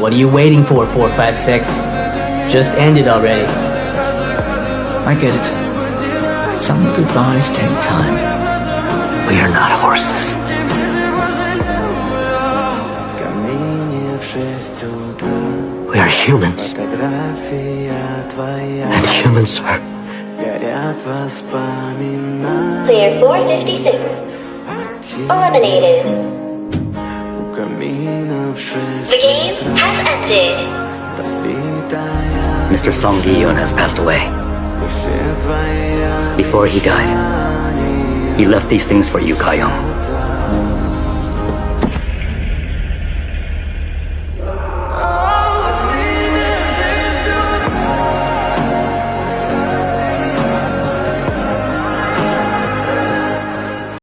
What are you waiting for, 456? Just ended already. I get it. Some goodbyes take time. We are not horses. We are humans. And humans are... Clear 456. Eliminated. The game has ended. Mr. Song Gi-yeon has passed away. Before he died, he left these things for you, Ka-young.